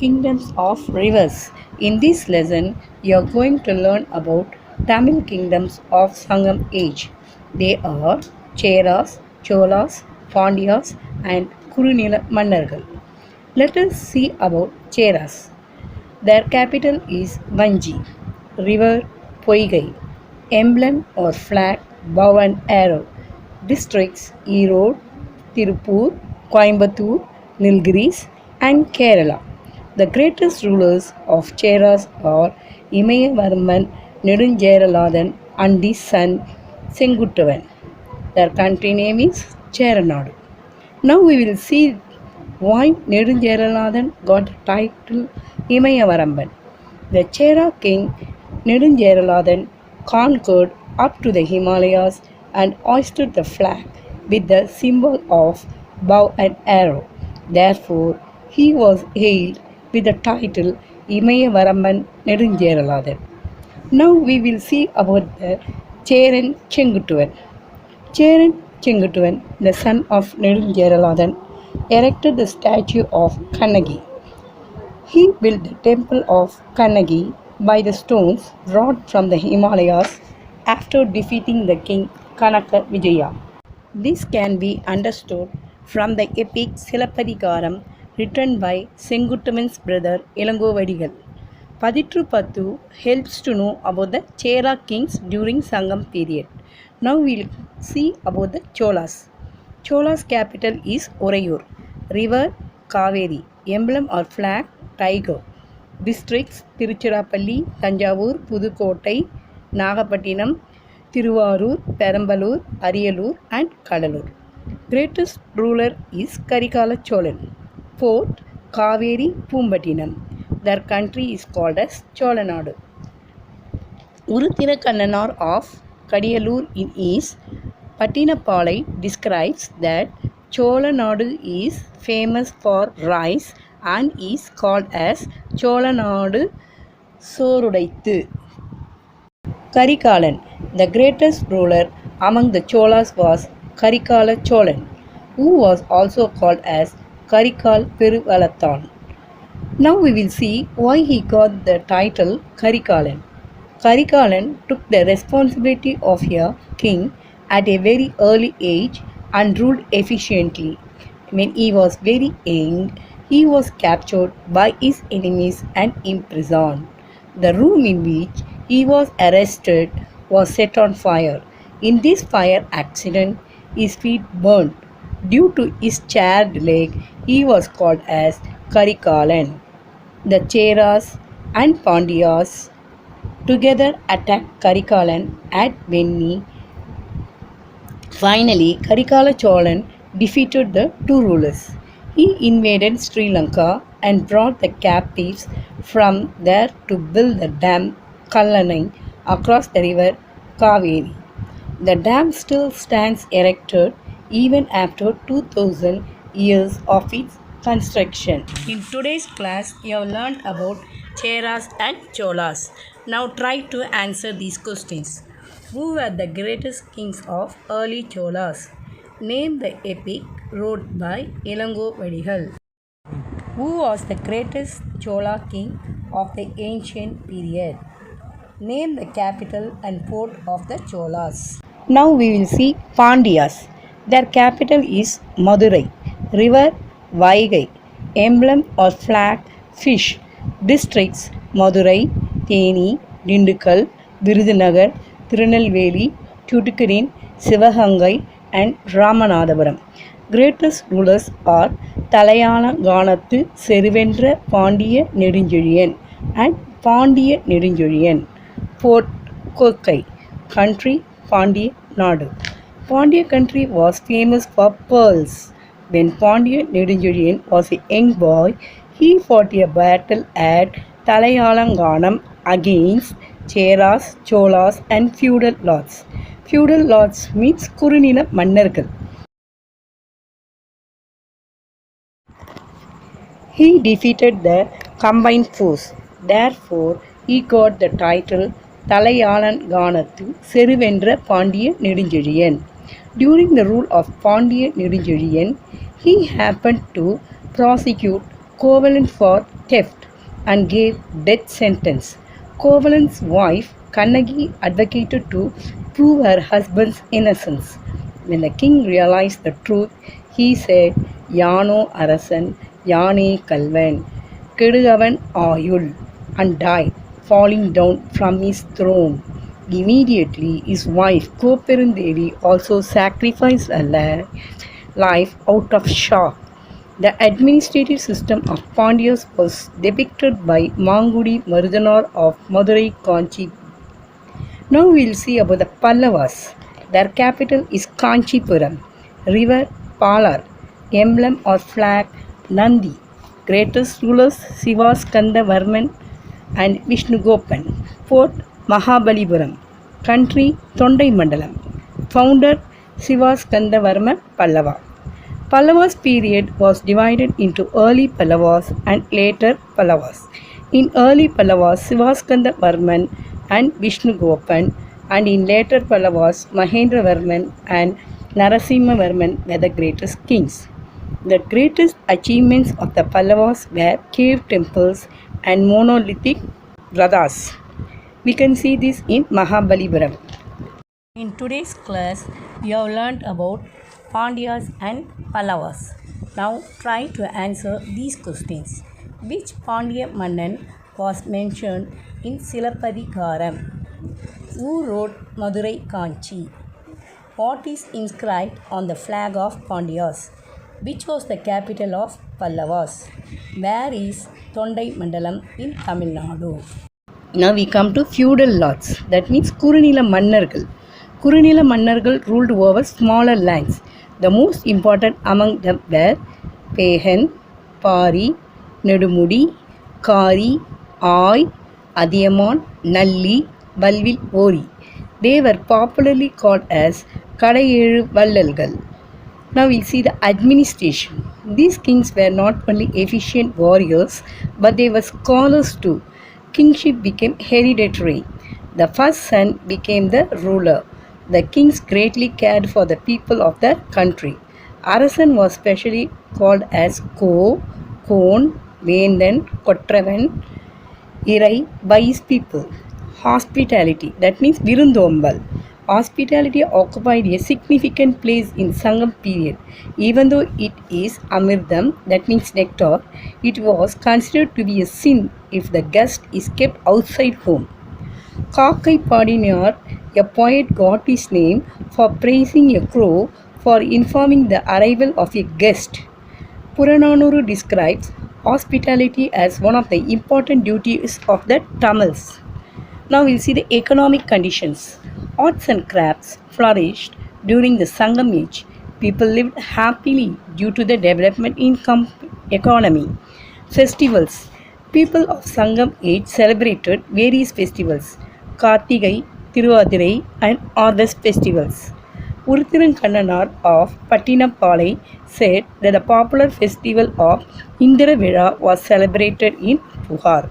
Kingdoms of rivers. In this lesson, you are going to learn about Tamil kingdoms of Sangam age. They are Cheras, Cholas, Pandyas, and Kurunila Mannargal. Let us see about Cheras. Their capital is Vanji, river Poigai, emblem or flag, bow and arrow. Districts Erode, Tirupur, Coimbatore, Nilgiris, and Kerala. The greatest rulers of Cheras are Imayavarman Nedunjeralathan and his son Senguttavan. Their country name is Cheranadu. Now we will see why Nedunjeralathan got the title Imayavaramban. The Chera king Nedunjeralathan conquered up to the Himalayas and hoisted the flag with the symbol of bow and arrow. Therefore, he was hailed with the title Imayavaramban Nedunjeralathan. Now we will see about the Cheran Chenguttuvan. Cheran Chenguttuvan, the son of Nedunjeralathan, erected the statue of Kannagi. He built the temple of Kannagi by the stones brought from the Himalayas after defeating the king Kanaka Vijaya. This can be understood from the epic Silappatikaram written by Senguttavan's brother Ilangovadigal. Paditru Pattu helps to know about the Chera kings during Sangam period. Now we will see about the Cholas. Cholas capital is Orayur. River Kaveri. Emblem or flag tiger. Districts Tiruchirappalli, Tanjavur, Pudukottai, Nagapattinam, Tiruvarur, Perambalur, Ariyalur and Kadalur. Greatest ruler is Karikala Cholan. Port Kaveri Pumbattinam. Their country is called as Cholanadu. Uruthirakannanar of Kadiyalur in his Pattinapalai describes that Cholanadu is famous for rice and is called as Cholanadu Sorudaithu. Karikalan, the greatest ruler among the Cholas was Karikala Cholan, who was also called as Karikal Peruvalathan. Now we will see why he got the title Karikalan. Karikalan took the responsibility of a king at a very early age and ruled efficiently. When he was very young, he was captured by his enemies and imprisoned. The room in which he was arrested was set on fire. In this fire accident, his feet burnt. Due to his charred leg, he was called as Karikalan. The Cheras and Pandyas together attacked Karikalan at Venni. Finally, Karikala Cholan defeated the two rulers. He invaded Sri Lanka and brought the captives from there to build the dam Kallanai across the river Kaveri. The dam still stands erected even after 2000 years of its construction. In today's class, you have learned about Cheras and Cholas. Now try to answer these questions. Who were the greatest kings of early Cholas? Name the epic wrote by Ilango Vadigal. Who was the greatest Chola king of the ancient period? Name the capital and port of the Cholas. Now we will see Pandyas. Their capital is Madurai. River Vaigai. Emblem or flag fish. Districts Madurai, Theni, Dindukkal, Virudhunagar, Tirunelveli, Tuticorin, Sivagangai and Ramanathapuram. Greatest rulers are Talayana Ganathu Seruvendra Pandiya Nedunjezhiyan and Pandiya Nedunjezhiyan. Port Kokkai. Country Pandiya Nadu. Pandiya country was famous for pearls. When Pandiya Nedunjezhiyan was a young boy, he fought a battle at Talayalanganam against Cheras, Cholas and feudal lords. Feudal lords means Kurunila Mannargal. He defeated the combined force. Therefore, he got the title Talayalanganathu Seruvendra Pandiya Nedunjezhiyan. During the rule of Pandiya Nedunjezhiyan, he happened to prosecute Kovalan for theft and gave death sentence. Kovalan's wife Kannagi advocated to prove her husband's innocence. When the king realized the truth, he said, Yano Arasan, Yane Kalvan, Kedugavan Ayul, and died, falling down from his throne. Immediately, his wife Koperundevi also sacrificed her life out of shock. The administrative system of Pandyas was depicted by Mangudi Marudanar of Madurai Kanchi. Now we will see about the Pallavas. Their capital is Kanchipuram. River Palar, emblem or flag Nandi. Greatest rulers Sivaskanda Varman and Vishnugopan. Fort Mahabalipuram. Country Tondai Mandalam. Founder Sivaskanda Varma Pallava. Pallavas period was divided into early Pallavas and later Pallavas. In early Pallavas, Sivaskanda Varman and Vishnugopan, and in later Pallavas, Mahendra Varman and Narasimha Varman were the greatest kings. The greatest achievements of the Pallavas were cave temples and monolithic rathas. We can see this in Mahabalipuram. In today's class, we have learned about Pandyas and Pallavas. Now try to answer these questions. Which Pandya Mannan was mentioned in Silappatikaram? Who wrote Madurai Kanchi? What is inscribed on the flag of Pandyas? Which was the capital of Pallavas? Where is Tondai Mandalam in Tamil Nadu? Now we come to feudal lords. That means Kurunila Mannargal. Kurunila Mannargal ruled over smaller lands. The most important among them were Pehan, Pari, Nedumudi, Kari, Ai, Adiyaman, Nalli, Valvil Ori. They were popularly called as Kadayelu Vallalgal. Now we'll see the administration. These kings were not only efficient warriors, but they were scholars too. Kingship became hereditary. The first son became the ruler. The kings greatly cared for the people of their country. Arasan was specially called as Ko, Kon, Vendan, Kotravan, Irai by his people. Hospitality, that means Virundombal. Hospitality occupied a significant place in Sangam period. Even though it is Amirdam, that means nectar, it was considered to be a sin if the guest is kept outside home. Kakai Padinar, a poet, got his name for praising a crow for informing the arrival of a guest. Purananuru describes hospitality as one of the important duties of the Tamils. Now we'll see the economic conditions. Arts and crafts flourished during the Sangam age. People lived happily due to the development in economy. Festivals. People of Sangam age celebrated various festivals. Kartigai, Tiruvadirai and harvest festivals. Urthirankannanar of Pattinapalai said that the popular festival of Indira Vizha was celebrated in Puhar.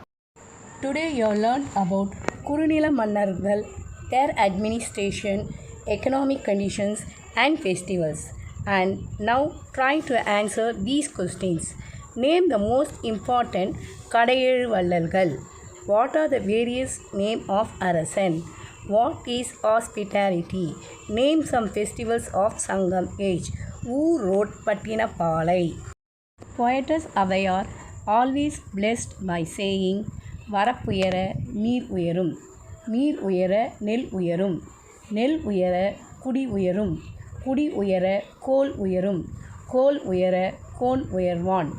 Today you have learned about Kurunila Mannargal, their administration, economic conditions and festivals. And now try to answer these questions. Name the most important Kadayelu Vallalgal. What are the various names of Arasan? What is hospitality? Name some festivals of Sangam age. Who wrote Pattinapalai? Poetess Avayar always blessed by saying, வரப்புயர நீர் உயரும், நீர் உயர நெல் உயரும், நெல் உயர குடி உயரும், குடி உயர கோல் உயரும், கோல் உயர cone உயர்வான்.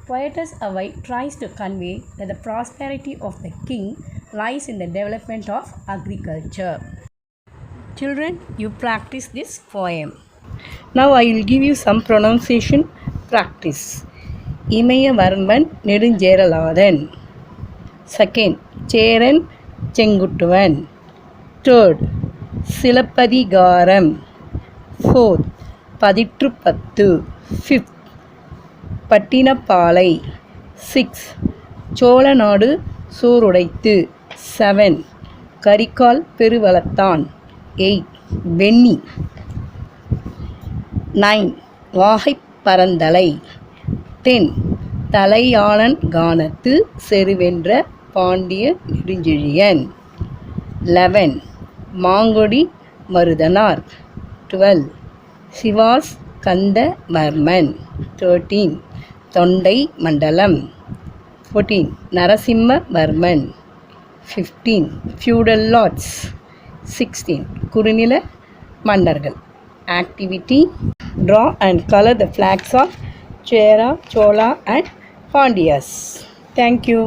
Poetess Avai tries to convey that the prosperity of the king lies in the development of agriculture. Children, you practice this poem. Now I will give you some pronunciation practice. Imayavarman Nedunjeralathan. Second, Cheran Chenguttuvan. Third, Silappatikaram. Fourth, Padittrupattu. Fifth, Pattinapalai. Sixth, Cholanadu Sorudaithu. 7. Karikal Peruvalathan. 8. Venni. 9. Vagai Parandalai. 10. தலையாளன் கானத்து செருவென்ற Pandya Nedunchezhiyan. 11. மாங்கொடி Marudhanar. 12. Siva's Kandavarman. 13. தொண்டை மண்டலம். 14. Narasimhavarman. 15. feudal lords. 16. குறுநில மன்னர்கள். Activity: draw and color the flags of Chera, Chola and Pandyas. Thank you.